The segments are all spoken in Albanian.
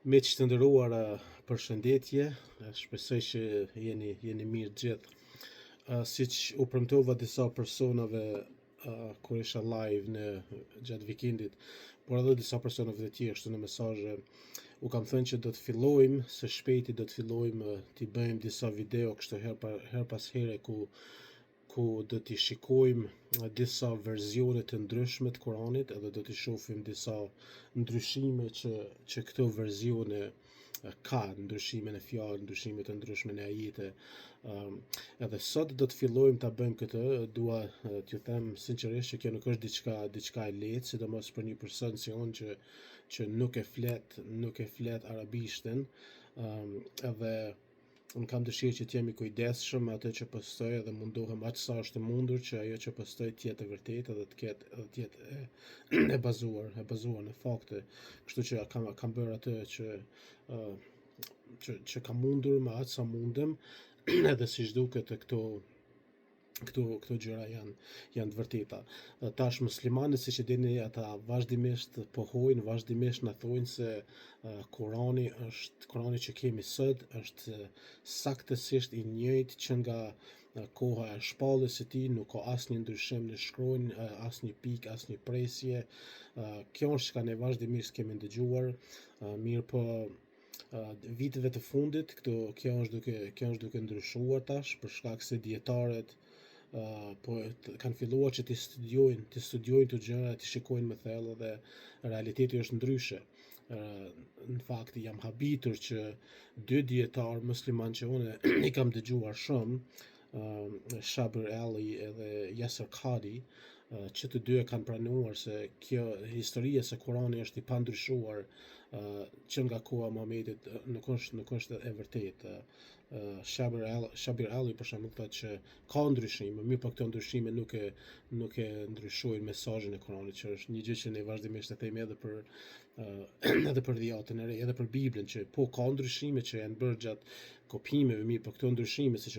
Me që të ndëruar përshëndetje, shpresoj që jeni mirë gjithë. Si që u premtova disa personave kur isha live në gjatë vikendit, por edhe disa personave të tjerë kështu në mesazhe, u kam thënë që do të fillojmë së shpejti, do të fillojmë t'i bëjmë disa video kështu her pas here ku do t'i shikojmë disa verzione të ndryshme të Kuranit edhe do t'i shohim disa ndryshime që këto verzione ka, ndryshime në fjalë, ndryshime të ndryshme në ajete. Edhe sot do të fillojmë ta bëjmë këtë, dua t'ju them sinqerisht që kjo nuk është diçka e lehtë, sidomos për një person si unë që nuk e flet arabishten, edhe unë kam dëshirë që t'jemi kujdesshëm me atë që postoj edhe mundohem aq sa është mundur që ajo që postoj të jetë e vërtetë edhe të jetë e bazuar në fakte. Kështu që kam bërë atë që kam mundur me aq sa mundem edhe siç duket këto gjëra janë të vërteta. Tash muslimanët, siç e dini, ata vazhdimisht pohojnë, vazhdimisht na thonë se Kurani që kemi sot është saktësisht i njëjtë që nga koha e shpalljes së tij, nuk ka asnjë ndryshim në shkronjë, asnjë pikë, asnjë presje. Kjo është çka ne vazhdimisht kemi ndëgjuar, mirë po viteve të fundit kjo është duke ndryshuar tash për shkak se dietarët po kanë filluar që të studiojnë të gjëra, të shikojnë më thellë dhe realiteti është ndryshe. Në fakt jam habitur që dy dietarë musliman që unë i kam dëgjuar shumë, Shabir Ali edhe Yasser Qadhi, që të dy e kanë pranuar se kjo historia se Kurani është i pandryshuar që nga koha e Muhamedit nuk është e vërtetë. Shabir Ali për shembull thotë që ka ndryshime, mirë po këto ndryshime nuk e ndryshojnë mesazhin e Kuranit, që është një gjë që ne vazhdimisht e themi edhe për dhjetën e re, edhe për Biblën, që po ka ndryshime që janë bërë gjatë kopimeve, mirë po këto ndryshime siç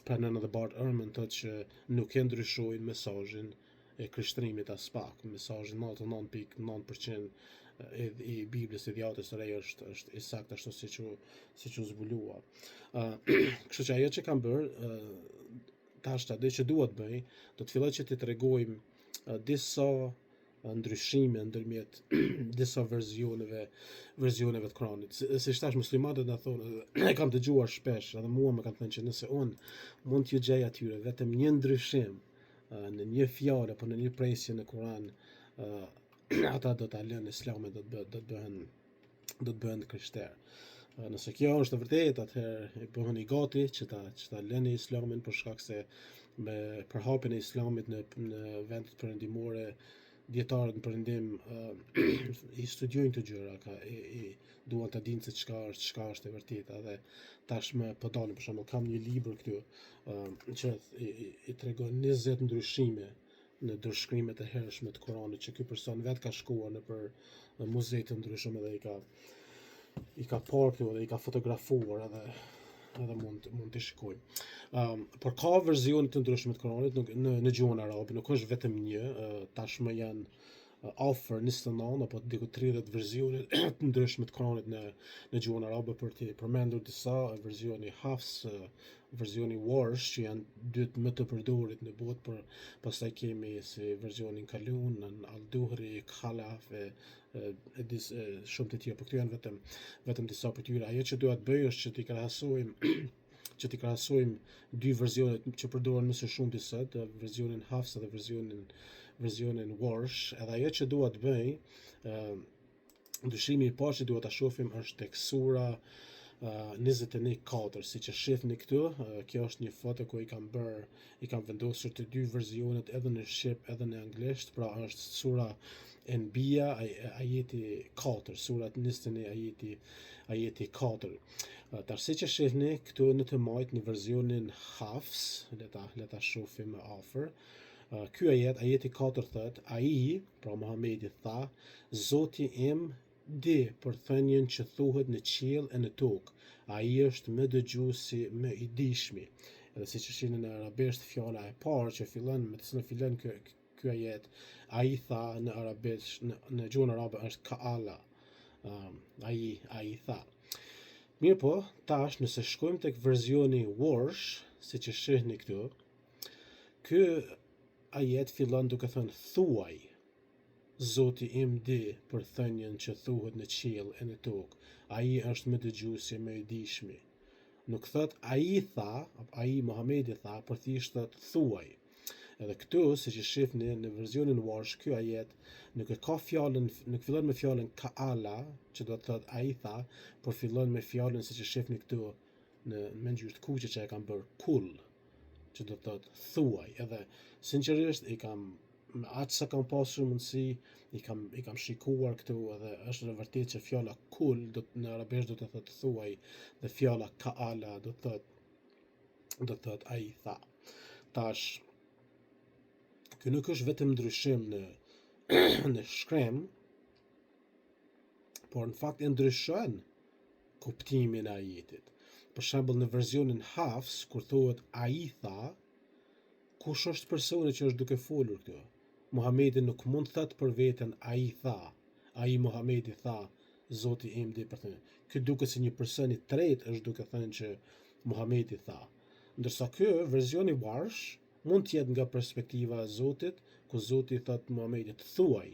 pranon edhe Bart Ehrman thotë që nuk e ndryshojnë mesazhin e krishtrimit as pak. Mesazhi 99.9% i Biblës së Dhjetës së Re është i saktë ashtu siç u zbulua. Kështu që ajo që kam bërë tash atë që dua të bëj, do të filloj që të tregojmë disa ndryshime ndërmjet disa verzioneve të Kuranit. Siç thash, muslimanët na thonë, e kam dëgjuar shpesh, edhe mua më kanë thënë që nëse unë mund t'ju gjej atyre vetëm një ndryshim në një fjalë apo në një presje në Kuran, ata do ta lënë Islamin, do të bëhen krishterë. Nëse kjo është e vërtetë, atëherë bëheni gati që ta lëni Islamin për shkak se me përhapjen e Islamit në vendet perëndimore, dietarët në perëndim i studiojnë të gjëra, duan ta dinë se çka është e vërteta dhe tashmë po dalin, për shembull, kam një libër këtu që i tregon 20 ndryshime në ndërshkrimet e hershme të Kuranit, që ky person vetë ka shkuar nëpër muze të ndryshme dhe i ka parë këtu dhe i ka fotografuar edhe mund të shikojmë. Por ka verzione të ndryshme të Kuranit në gjuhën arabe, nuk është vetëm një, tashmë janë afër 29 apo diku 30 verzione të ndryshme të Kuranit në gjuhën arabe, për të përmendur disa: verzioni Hafs, verzioni Warsh, që janë dytë më të përdorit në botë, por pastaj kemi si verzionin Kalun, Al-Duhri, Khalaf shumë të tjerë, por këto janë vetëm disa për tyre. Ajo që dua të bëj është që t'i krahasojmë dy versionet që përdoren më së shumti sot, versionin Hafs dhe versionin Warsh. Edhe ajo që dua të bëj, ndryshimi i parë që dua ta shohim është tek sura 21:4, siç e shihni këtu. Kjo është një foto ku i kam vendosur të dy verzionet edhe në shqip edhe në anglisht. Pra është sura Enbiya ajeti 4, sura 21 ajeti 4. Tash siç e shihni këtu në të majt në verzionin Hafs, le ta shohim më afër. Ky ajeti 4 thotë: ai, pra Muhamedi, tha: Zoti im di për thënien që thuhet në qiell e në tokë, ai është më dëgjuesi, më i dijshmi. Edhe siç e shihni në arabisht, fjala e parë që me të cilën fillon ky ajet, ai tha në arabisht, në gjuhën arabe është Ka'ala. ai tha. Mirë po, tash nëse shkojmë tek verzioni Warsh, siç e shihni këtu, ky ajet fillon duke thënë thuaj, Zoti im di për thënien që thuhet në qiell e në tokë, ai është më dëgjuesi më i dijshmi. Nuk thot ai tha, ai Muhamedi tha, por thjesht thot thuaj. Edhe këtu, siç e shihni në versionin Warsh, ky ajet nuk fillon me fjalën Kaala, që do të thot ai tha, por fillon me fjalën siç e shihni këtu në mënyrë të kuqe që e kanë bërë kul, që do të thot thuaj. Edhe sinqerisht me aq sa kam pasur mundësi, i kam shikuar këtu edhe është në vërtet që fjala kul në arabisht do të thot thuaj dhe fjala Kaala do të thot ai tha. Tash ky nuk është vetëm ndryshim në shkrem, por në fakt e ndryshon kuptimin e ajetit. Për shembull në verzionin Hafs, kur thuhet ai tha, kush është personi që është duke folur këtu? Muhamedi nuk mund thot për veten ai tha, ai Muhamedi tha, Zoti im di për të. Ky duket si një person i tretë është duke thënë që Muhamedi tha. Ndërsa ky verzioni Warsh mund të jetë nga perspektiva e Zotit, ku Zoti thot Muhamedit thuaj,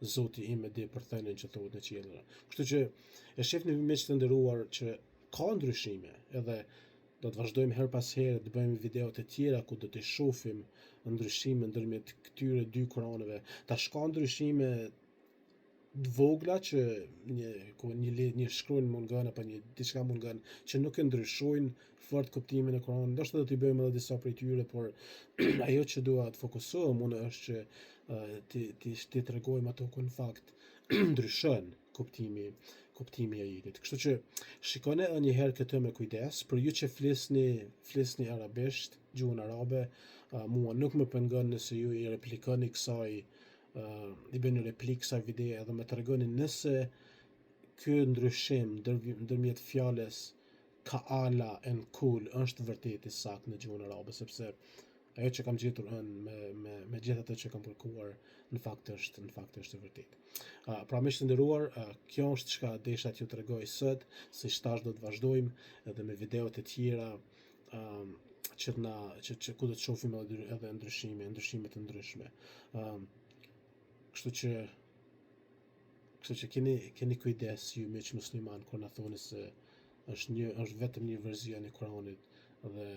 Zoti im e di për thënien që thuhet në qiell. Kështu që e shihni miq të nderuar që ka ndryshime, edhe do të vazhdojmë her pas here të bëjmë video të tjera ku do të shohim ndryshime ndërmjet këtyre dy Kuraneve. Tash ka ndryshime të vogla që një shkruan mungon apo një diçka mungon që nuk e ndryshojnë fort kuptimin e Kuranit. Ndoshta do t'i bëjmë edhe disa prej tyre, por ajo që dua të fokusohem unë është që ti tregojmë ato ku në fakt ndryshon kuptimi i ajetit. Kështu që shikoni edhe një herë këtë me kujdes, për ju që flisni arabisht, gjuhën arabe, mua nuk më pengon nëse ju i replikoni kësaj, i bëni replikë kësaj video edhe më tregoni nëse ky ndryshim ndërmjet fjalës Kaala and Kul është vërtet i saktë në gjuhën arabe, sepse ajo që kam gjetur me gjithë ato që kam kërkuar në fakt është e vërtetë. Pra miq të nderuar, kjo është çka desha t'ju tregoj sot, si tash do të vazhdojmë edhe me video të tjera që ku do të shohim edhe ndryshime të ndryshme. Kështu që keni kujdes ju miq musliman kur na thoni se është vetëm një verzion i Kuranit dhe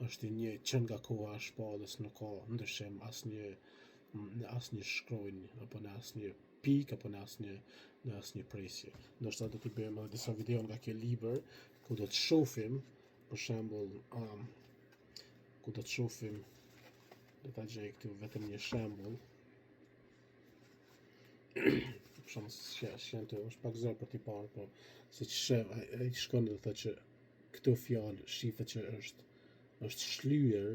është i një që nga koha e shpallës, nuk ka ndryshim në asnjë shkronjë apo në asnjë pikë apo në asnjë presje. Ndoshta do t'i bëjmë edhe disa video nga kjo libër ku do të shohim, për shembull, ku do të shohim, do ta gjej këtu vetëm një shembull. Për shembull, shënto është pak zor për t'i parë, po siç ai shkon dhe thotë që këto fjalë shihet që është shlyer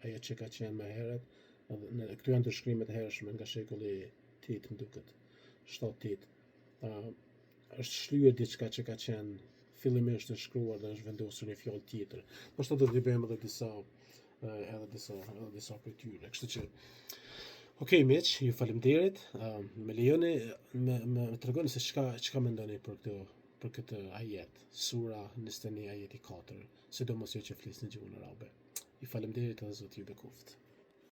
ajo që ka qenë më herët, edhe këtu janë ndërshkrimet e hershme nga shekulli 8 më duket, 7-8. Është shlyer diçka që ka qenë fillimisht e shkruar dhe është vendosur një fjalë tjetër. Ndoshta do t'i bëjmë edhe disa prej tyre. Kështu që okej miq, ju faleminderit. Më lejoni më tregoni se çka mendoni për këtë ajet, sura 21 ajeti 4, sidomos ju që flisni gjuhën arabe. Ju faleminderit edhe Zoti ju bekoft.